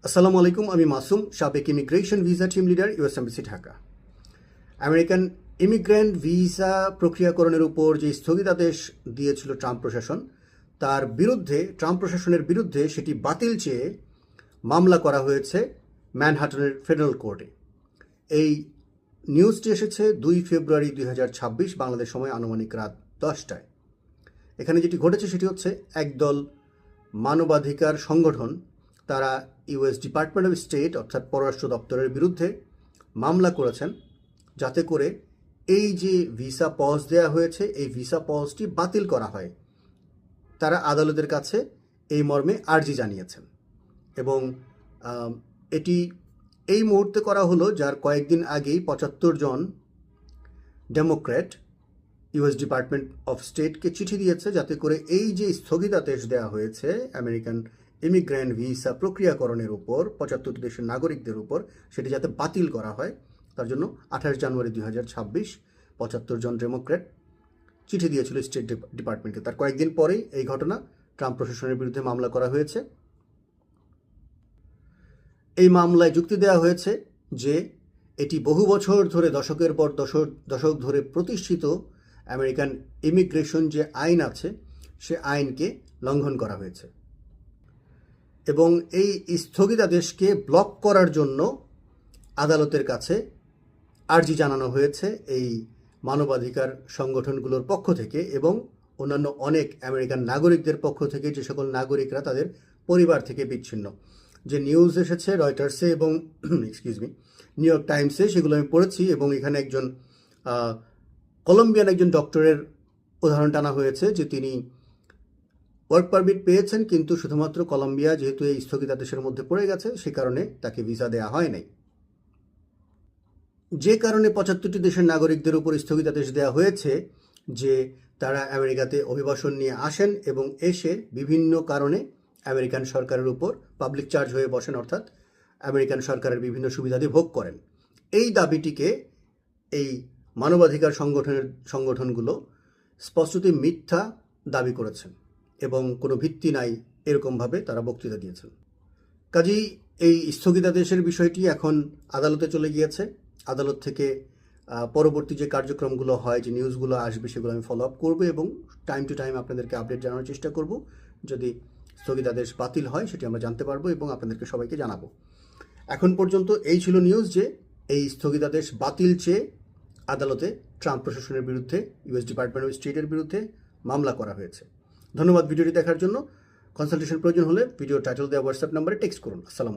আসসালামু আলাইকুম, আমি মাসুম, সাবেক immigration visa team leader, US embassy Dhaka. American immigrant visa প্রক্রিয়াকরণের উপর যে স্থগিতাদেশ দিয়েছিল ট্রাম্প প্রশাসন, তার বিরুদ্ধে, ট্রাম্প প্রশাসনের বিরুদ্ধে সেটি বাতিল চেয়ে মামলা করা হয়েছে ম্যানহাটনের ফেডারেল কোর্টে। এই নিউজটি এসেছে 2 ফেব্রুয়ারি 2026 বাংলাদেশ সময় আনুমানিক রাত 10টায়। এখানে যেটি ঘটেছে সেটি হচ্ছে একদল মানবাধিকার সংগঠন, তারা ইউএস ডিপার্টমেন্ট অফ স্টেট অর্থাৎ পররাষ্ট্র দপ্তরের বিরুদ্ধে মামলা করেছেন, যাতে করে এই যে ভিসা পজ দেওয়া হয়েছে এই ভিসা পজটি বাতিল করা হয়। তারা আদালতের কাছে এই মর্মে আর্জি জানিয়েছেন এবং এটি এই মুহূর্তে করা হলো, যার কয়েকদিন আগেই 75 জন ডেমোক্র্যাট ইউএস ডিপার্টমেন্ট অফ স্টেটকে চিঠি দিয়েছে, যাতে করে এই যে স্থগিতাদেশ দেওয়া হয়েছে আমেরিকান ইমিগ্রেন্ট ভিসা প্রক্রিয়াকরণের উপর 75টি দেশের নাগরিকদের উপর, সেটি যাতে বাতিল করা হয়। তার জন্য 28 জানুয়ারি 2026 75 জন ডেমোক্র্যাট চিঠি দিয়েছিল স্টেট ডিপার্টমেন্টকে। তার কয়েকদিন পরেই এই ঘটনা, ট্রাম্প প্রশাসনের বিরুদ্ধে মামলা করা হয়েছে। এই মামলায় যুক্তি দেওয়া হয়েছে যে এটি বহু বছর ধরে, দশকের পর দশক ধরে প্রতিষ্ঠিত আমেরিকান ইমিগ্রেশন যে আইন আছে সে আইনকে লঙ্ঘন করা হয়েছে এবং এই স্থগিতাদেশকে ব্লক করার জন্য আদালতের কাছে আর্জি জানানো হয়েছে এই মানবাধিকার সংগঠনগুলোর পক্ষ থেকে এবং অন্যান্য অনেক আমেরিকান নাগরিকদের পক্ষ থেকে, যে সকল নাগরিকরা তাদের পরিবার থেকে বিচ্ছিন্ন। যে নিউজ এসেছে রয়টার্সে এবং নিউ ইয়র্ক টাইমসে, সেগুলো আমি পড়েছি এবং এখানে একজন কলম্বিয়ান একজন ডক্টরের উদাহরণ টানা হয়েছে যে তিনি ওয়ার্ক পারমিট পেয়েছেন, কিন্তু শুধুমাত্র কলম্বিয়া যেহেতু এই স্থগিতাদেশের মধ্যে পড়ে গেছে সে কারণে তাকে ভিসা দেওয়া হয় নাই। যে কারণে 75টি দেশের নাগরিকদের উপর স্থগিতাদেশ দেওয়া হয়েছে যে তারা আমেরিকাতে অভিবাসন নিয়ে আসেন এবং এসে বিভিন্ন কারণে আমেরিকান সরকারের উপর পাবলিক চার্জ হয়ে বসেন, অর্থাৎ আমেরিকান সরকারের বিভিন্ন সুবিধাদি ভোগ করেন। এই দাবিটিকে এই মানবাধিকার সংগঠনগুলো স্পষ্টতই মিথ্যা দাবি করেছেন এবং কোনো ভিত্তি নাই এরকমভাবে তারা বক্তৃতা দিয়েছেন। কাজেই এই স্থগিতাদেশের বিষয়টি এখন আদালতে চলে গিয়েছে। আদালত থেকে পরবর্তী যে কার্যক্রমগুলো হয়, যে নিউজগুলো আসবে, সেগুলো আমি ফলো আপ করবো এবং টাইম টু টাইম আপনাদেরকে আপডেট জানানোর চেষ্টা করব। যদি স্থগিতাদেশ বাতিল হয় সেটি আমরা জানতে পারবো এবং আপনাদেরকে সবাইকে জানাবো। এখন পর্যন্ত এই ছিল নিউজ যে এই স্থগিতাদেশ বাতিল চেয়ে আদালতে ট্রাম্প প্রশাসনের বিরুদ্ধে, ইউএস ডিপার্টমেন্ট অফ স্টেটের বিরুদ্ধে মামলা করা হয়েছে। ধন্যবাদ ভিডিওটি দেখার জন্য। কনসালটেশন প্রয়োজন হলে ভিডিও টাইটেল দেওয়া হোয়াটসঅ্যাপ নাম্বারে টেক্সট করুন। আসসালাম।